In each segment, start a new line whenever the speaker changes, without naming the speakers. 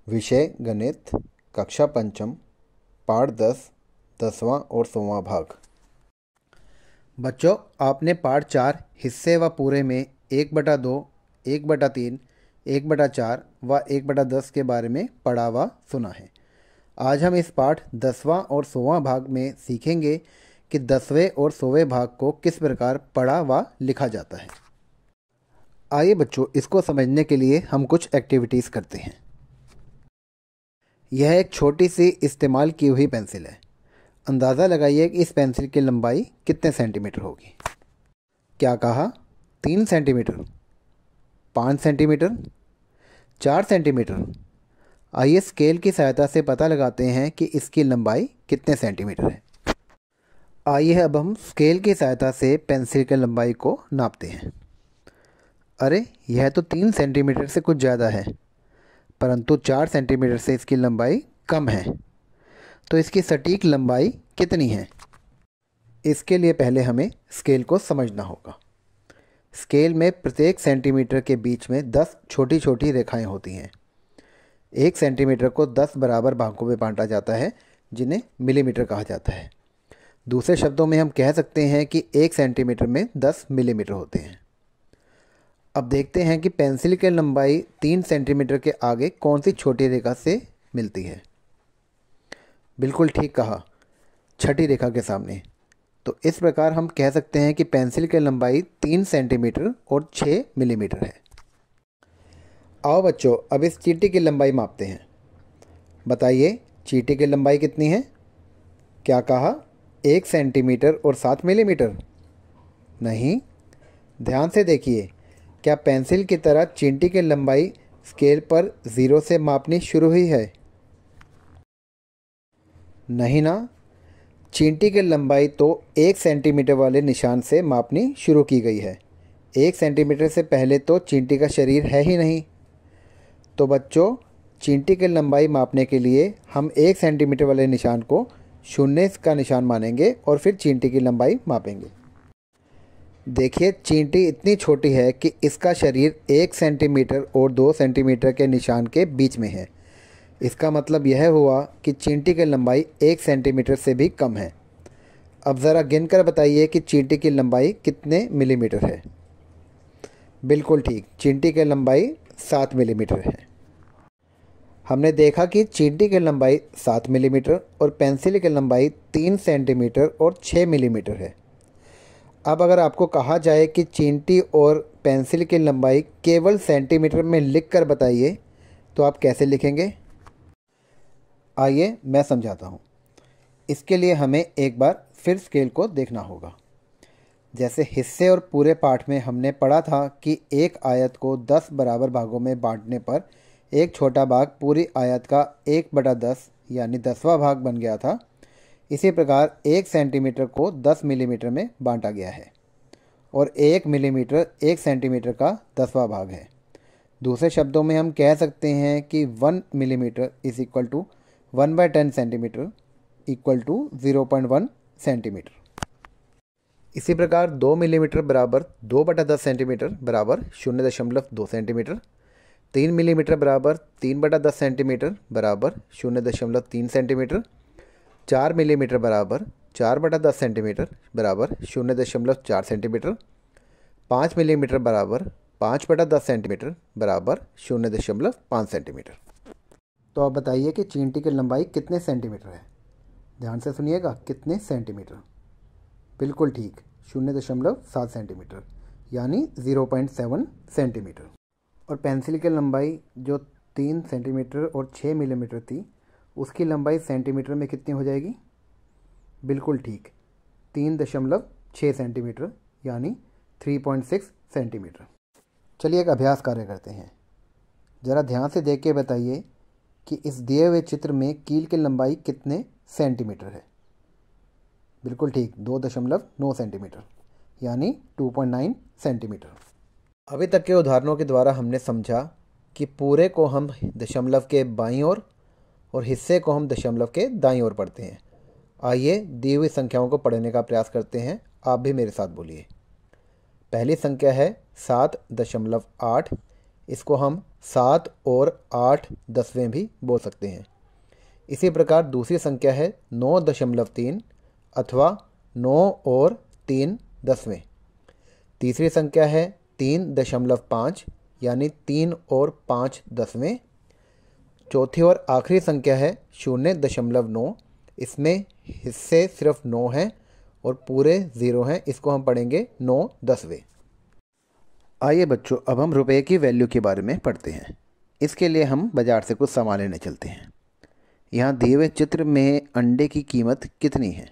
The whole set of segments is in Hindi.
विषय गणित, कक्षा पंचम, पाठ 10, 10वां और 16वां भाग। बच्चों, आपने पाठ 4 हिस्से व पूरे में 1/2, 1/3, 1/4 व 1/10 के बारे में पढ़ा व सुना है। आज हम इस पाठ 10वां और 16वां भाग में सीखेंगे कि 10वें और 100वें भाग को किस प्रकार पढ़ा व लिखा जाता है। आइए बच्चों, इसको समझने के लिए हम कुछ एक्टिविटीज़ करते हैं। यह एक छोटी सी इस्तेमाल की हुई पेंसिल है। अंदाज़ा लगाइए कि इस पेंसिल की लंबाई कितने सेंटीमीटर होगी। क्या कहा? 3 सेंटीमीटर, 5 सेंटीमीटर, 4 सेंटीमीटर। आइए स्केल की सहायता से पता लगाते हैं कि इसकी लंबाई कितने सेंटीमीटर है। आइए अब हम स्केल की सहायता से पेंसिल की लंबाई को नापते हैं। अरे, यह तो 3 सेंटीमीटर से कुछ ज़्यादा है, परंतु 4 सेंटीमीटर से इसकी लंबाई कम है। तो इसकी सटीक लंबाई कितनी है? इसके लिए पहले हमें स्केल को समझना होगा। स्केल में प्रत्येक सेंटीमीटर के बीच में 10 छोटी छोटी रेखाएं होती हैं। 1 सेंटीमीटर को 10 बराबर भागों में बांटा जाता है, जिन्हें मिलीमीटर कहा जाता है। दूसरे शब्दों में हम कह सकते हैं कि 1 सेंटीमीटर में 10 मिलीमीटर होते हैं। अब देखते हैं कि पेंसिल की लंबाई 3 सेंटीमीटर के आगे कौन सी छोटी रेखा से मिलती है। बिल्कुल ठीक कहा, छठी रेखा के सामने। तो इस प्रकार हम कह सकते हैं कि पेंसिल की लंबाई 3 सेंटीमीटर और 6 मिलीमीटर है। आओ बच्चों, अब इस चींटी की लंबाई मापते हैं। बताइए, चींटी की लंबाई कितनी है? क्या कहा? 1 सेंटीमीटर और 7 मिलीमीटर? नहीं, ध्यान से देखिए। क्या पेंसिल की तरह चींटी की लंबाई स्केल पर 0 से मापनी शुरू हुई है? नहीं ना। चींटी की लंबाई तो 1 सेंटीमीटर वाले निशान से मापनी शुरू की गई है। 1 सेंटीमीटर से पहले तो चींटी का शरीर है ही नहीं। तो बच्चों, चींटी की लंबाई मापने के लिए हम 1 सेंटीमीटर वाले निशान को 0 का निशान मानेंगे और फिर चींटी की लंबाई मापेंगे। देखिए, चींटी इतनी छोटी है कि इसका शरीर 1 सेंटीमीटर और 2 सेंटीमीटर के निशान के बीच में है। इसका मतलब यह हुआ कि चींटी की लंबाई 1 सेंटीमीटर से भी कम है। अब ज़रा गिनकर बताइए कि चींटी की लंबाई कितने मिलीमीटर है। बिल्कुल ठीक, चींटी की लंबाई 7 मिलीमीटर है। हमने देखा कि चींटी की लंबाई 7 मिलीमीटर और पेंसिल की लंबाई 3 सेंटीमीटर और 6 मिलीमीटर है। अब अगर आपको कहा जाए कि चींटी और पेंसिल की लंबाई केवल सेंटीमीटर में लिखकर बताइए, तो आप कैसे लिखेंगे? आइए मैं समझाता हूँ। इसके लिए हमें एक बार फिर स्केल को देखना होगा। जैसे हिस्से और पूरे पाठ में हमने पढ़ा था कि एक आयत को 10 बराबर भागों में बांटने पर एक छोटा भाग पूरी आयत का 1/10 यानी 10वां भाग बन गया था। इसी प्रकार 1 सेंटीमीटर को 10 मिलीमीटर में बांटा गया है और 1 मिलीमीटर 1 सेंटीमीटर का 10वां भाग है। दूसरे शब्दों में हम कह सकते हैं कि 1 millimetre is equal to 1/10 centimetre equal to 0.1 centimetre. इसी प्रकार 2 मिलीमीटर बराबर 2/10 सेंटीमीटर बराबर 0.2 सेंटीमीटर। 3 मिलीमीटर बराबर 3/10 सेंटीमीटर बराबर 0.3 सेंटीमीटर। 4 मिलीमीटर बराबर 4/10 सेंटीमीटर बराबर 0.4 सेंटीमीटर। 5 मिलीमीटर बराबर 5/10 सेंटीमीटर बराबर 0.5 सेंटीमीटर। तो आप बताइए कि चींटी की लंबाई कितने सेंटीमीटर है। ध्यान से सुनिएगा, कितने सेंटीमीटर? बिल्कुल ठीक, 0.7 सेंटीमीटर यानी 0.7 सेंटीमीटर। और पेंसिल की लंबाई जो 3 सेंटीमीटर और 6 मिलीमीटर थी, उसकी लंबाई सेंटीमीटर में कितनी हो जाएगी? बिल्कुल ठीक, 3.6 सेंटीमीटर यानी 3.6 सेंटीमीटर। चलिए एक अभ्यास कार्य करते हैं। ज़रा ध्यान से देख के बताइए कि इस दिए हुए चित्र में कील की लंबाई कितने सेंटीमीटर है। बिल्कुल ठीक, 2.9 सेंटीमीटर यानी 2.9 सेंटीमीटर। अभी तक के उदाहरणों के द्वारा हमने समझा कि पूरे को हम दशमलव के बाईं ओर और हिस्से को हम दशमलव के दाईं ओर पढ़ते हैं। आइए दी हुई संख्याओं को पढ़ने का प्रयास करते हैं। आप भी मेरे साथ बोलिए। पहली संख्या है 7.8। इसको हम 7 और 8/10 भी बोल सकते हैं। इसी प्रकार दूसरी संख्या है 9.3 अथवा 9 और 3/10। तीसरी संख्या है 3.5 यानी 3 और 5/10। चौथी और आखिरी संख्या है 0.9। इसमें हिस्से सिर्फ 9 हैं और पूरे 0 हैं। इसको हम पढ़ेंगे 9/10। आइए बच्चों, अब हम रुपए की वैल्यू के बारे में पढ़ते हैं। इसके लिए हम बाज़ार से कुछ सामान लेने चलते हैं। यहाँ दिए हुए चित्र में अंडे की कीमत कितनी है?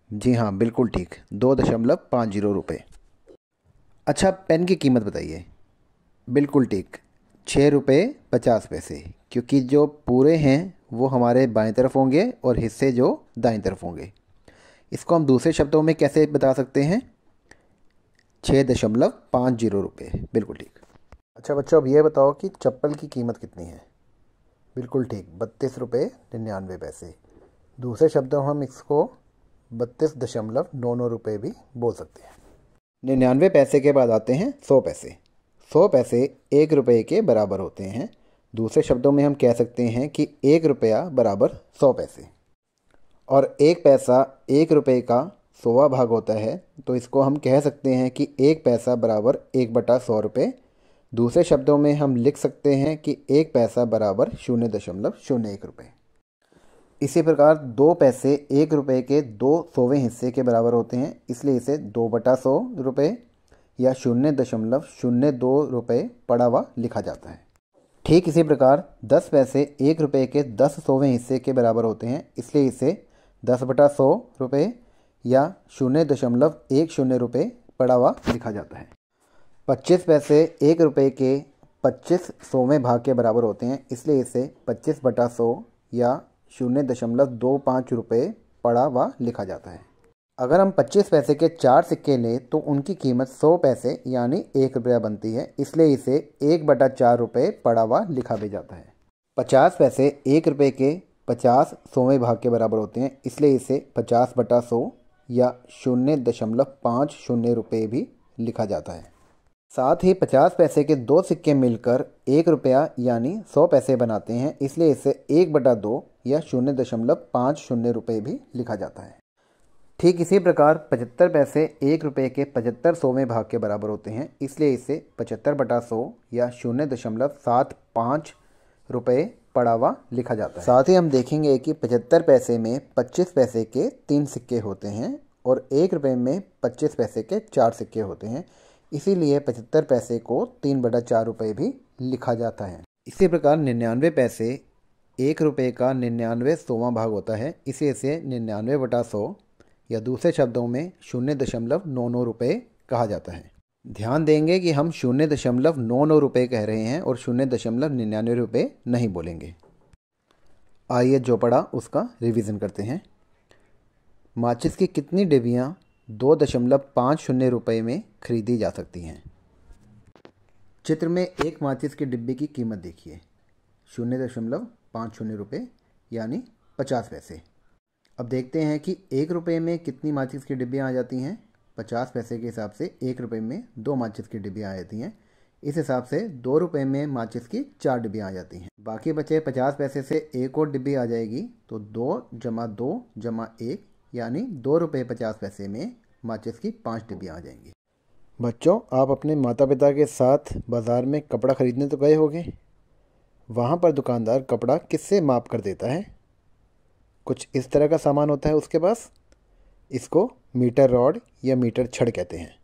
जी हाँ, बिल्कुल ठीक, 2.50 रुपये। अच्छा, पेन की कीमत बताइए। बिल्कुल ठीक, 6 रुपये 50 पैसे, क्योंकि जो पूरे हैं वो हमारे बाएं तरफ होंगे और हिस्से जो दाएं तरफ होंगे। इसको हम दूसरे शब्दों में कैसे बता सकते हैं? 6.50 रुपये, बिल्कुल ठीक। अच्छा बच्चों, अब ये बताओ कि चप्पल की कीमत कितनी है? बिल्कुल ठीक, 32 रुपये 99 पैसे। दूसरे शब्दों हम इसको 32.99 रुपये भी बोल सकते हैं। 99 पैसे के बाद आते हैं 100 पैसे। 100 पैसे 1 रुपये के बराबर होते हैं। दूसरे शब्दों में हम कह सकते हैं कि 1 रुपया बराबर 100 पैसे। और 1 पैसा 1 रुपये का 100वां भाग होता है, तो इसको हम कह सकते हैं कि 1 पैसा बराबर 1/100 रुपये। दूसरे शब्दों में हम लिख सकते हैं कि 1 पैसा बराबर 0.01 रुपये। इसी प्रकार 2 पैसे 1 रुपये के 2/100वें हिस्से के बराबर होते हैं, इसलिए इसे 2/100 रुपये या 0.02 रुपये पड़ा हुआ लिखा जाता है। ठीक इसी प्रकार 10 पैसे 1 रुपये के 10/100वें हिस्से के बराबर होते हैं, इसलिए इसे 10/100 रुपये या 0.10 रुपये पड़ा हुआ लिखा जाता है। 25 पैसे 1 रुपये के 25/100वें भाग के बराबर होते हैं, इसलिए इसे 25/100 या 0.25 रुपये पड़ा हुआ लिखा जाता है। अगर हम 25 पैसे के 4 सिक्के लें तो उनकी कीमत 100 पैसे यानी 1 रुपया बनती है, इसलिए इसे 1/4 रुपये पड़ा हुआ लिखा भी जाता है। 50 पैसे 1 रुपये के 50/100वें भाग के बराबर होते हैं, इसलिए इसे 50/100 या 0.50 रुपये भी लिखा जाता है। साथ ही 50 पैसे के 2 सिक्के मिलकर 1 रुपया यानी 100 पैसे बनाते हैं, इसलिए इसे 1/2 या 0.50 रुपये भी लिखा जाता है। ठीक इसी प्रकार 75 पैसे 1 रुपये के 75/100वें भाग के बराबर होते हैं, इसलिए इसे 75/100 या 0.75 रुपये पड़ा हुआ लिखा जाता है। साथ ही हम देखेंगे कि 75 पैसे में 25 पैसे के 3 सिक्के होते हैं और 1 रुपये में 25 पैसे के 4 सिक्के होते हैं, इसीलिए 75 पैसे को 3/4 रुपये भी लिखा जाता है। इसी प्रकार 99 पैसे 1 रुपये का 99वां भाग होता है, इसे 99/100 या दूसरे शब्दों में 0.99 रुपये कहा जाता है। ध्यान देंगे कि हम 0.99 रुपये कह रहे हैं और 0.99 रुपये नहीं बोलेंगे। आइए जो पढ़ा उसका रिवीजन करते हैं। माचिस की कितनी डिब्बियाँ 2.50 रुपये में खरीदी जा सकती हैं? चित्र में एक माचिस की डिब्बी की कीमत देखिए, 0.50 रुपये यानी 50 पैसे। अब देखते हैं कि 1 रुपये में कितनी माचिस की डिब्बियाँ आ जाती हैं। 50 पैसे के हिसाब से 1 रुपये में 2 माचिस की डिब्बियाँ आ जाती हैं। इस हिसाब से 2 रुपये में माचिस की 4 डिब्बियाँ आ जाती हैं। बाकी बचे 50 पैसे से एक और डिब्बी आ जाएगी, तो 2 + 2 + 1 यानी 2 रुपये 50 पैसे में माचिस की 5 डिब्बियाँ आ जाएंगी। बच्चों, आप अपने माता पिता के साथ बाज़ार में कपड़ा ख़रीदने तो गए होंगे। वहाँ पर दुकानदार कपड़ा किससे माप कर देता है? कुछ इस तरह का सामान होता है उसके पास। इसको मीटर रॉड या मीटर छड़ कहते हैं।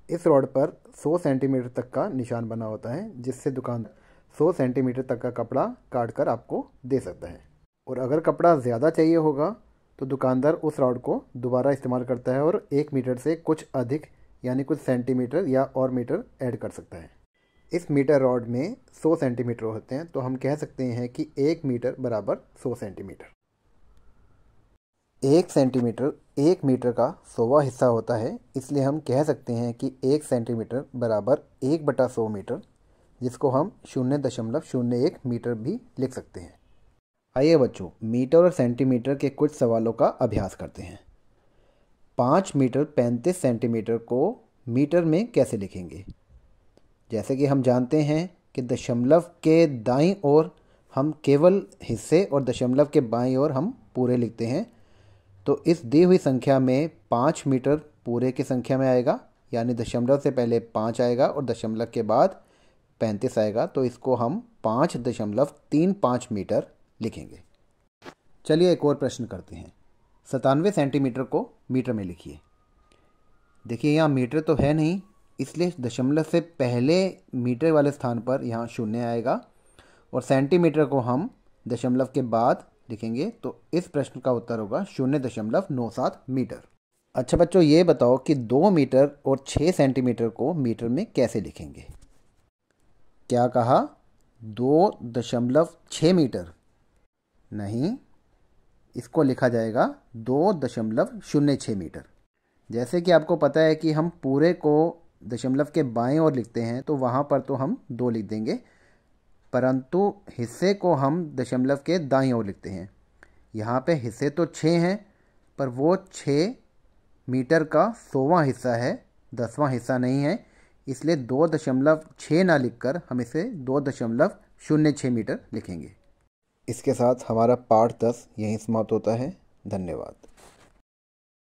इस रॉड पर 100 सेंटीमीटर तक का निशान बना होता है, जिससे दुकानदार 100 सेंटीमीटर तक का कपड़ा काट कर आपको दे सकता है। और अगर कपड़ा ज़्यादा चाहिए होगा तो दुकानदार उस रॉड को दोबारा इस्तेमाल करता है और 1 मीटर से कुछ अधिक यानी कुछ सेंटीमीटर या और मीटर ऐड कर सकता है। इस मीटर रॉड में 100 सेंटीमीटर होते हैं, तो हम कह सकते हैं कि 1 मीटर बराबर 100 सेंटीमीटर। 1 सेंटीमीटर 1 मीटर का 100वां हिस्सा होता है, इसलिए हम कह सकते हैं कि 1 सेंटीमीटर बराबर 1/100 मीटर, जिसको हम 0.01 मीटर भी लिख सकते हैं। आइए बच्चों, मीटर और सेंटीमीटर के कुछ सवालों का अभ्यास करते हैं। 5 मीटर 35 सेंटीमीटर को मीटर में कैसे लिखेंगे? जैसे कि हम जानते हैं कि दशमलव के दाईं ओर हम केवल हिस्से और दशमलव के बाईं ओर हम पूरे लिखते हैं। तो इस दी हुई संख्या में 5 मीटर पूरे की संख्या में आएगा, यानी दशमलव से पहले 5 आएगा और दशमलव के बाद 35 आएगा। तो इसको हम 5.35 मीटर लिखेंगे। चलिए एक और प्रश्न करते हैं। 97 सेंटीमीटर को मीटर में लिखिए। देखिए यहाँ मीटर तो है नहीं, इसलिए दशमलव से पहले मीटर वाले स्थान पर यहाँ शून्य आएगा और सेंटीमीटर को हम दशमलव के बाद लिखेंगे। तो इस प्रश्न का उत्तर होगा 0.97 मीटर। अच्छा बच्चों, ये बताओ कि 2 मीटर और 6 सेंटीमीटर को मीटर में कैसे लिखेंगे? क्या कहा? 2.6 मीटर? नहीं, इसको लिखा जाएगा 2.06 मीटर। जैसे कि आपको पता है कि हम पूरे को दशमलव के बाएं ओर लिखते हैं, तो वहाँ पर तो हम 2 लिख देंगे, परंतु हिस्से को हम दशमलव के दाईं ओर लिखते हैं। यहाँ पे हिस्से तो 6 हैं, पर वो 6 मीटर का 100वां हिस्सा है, 10वां हिस्सा नहीं है। इसलिए 2.6 ना लिखकर हम इसे 2.06 मीटर लिखेंगे। इसके साथ हमारा पाठ 10 यहीं समाप्त होता है। धन्यवाद।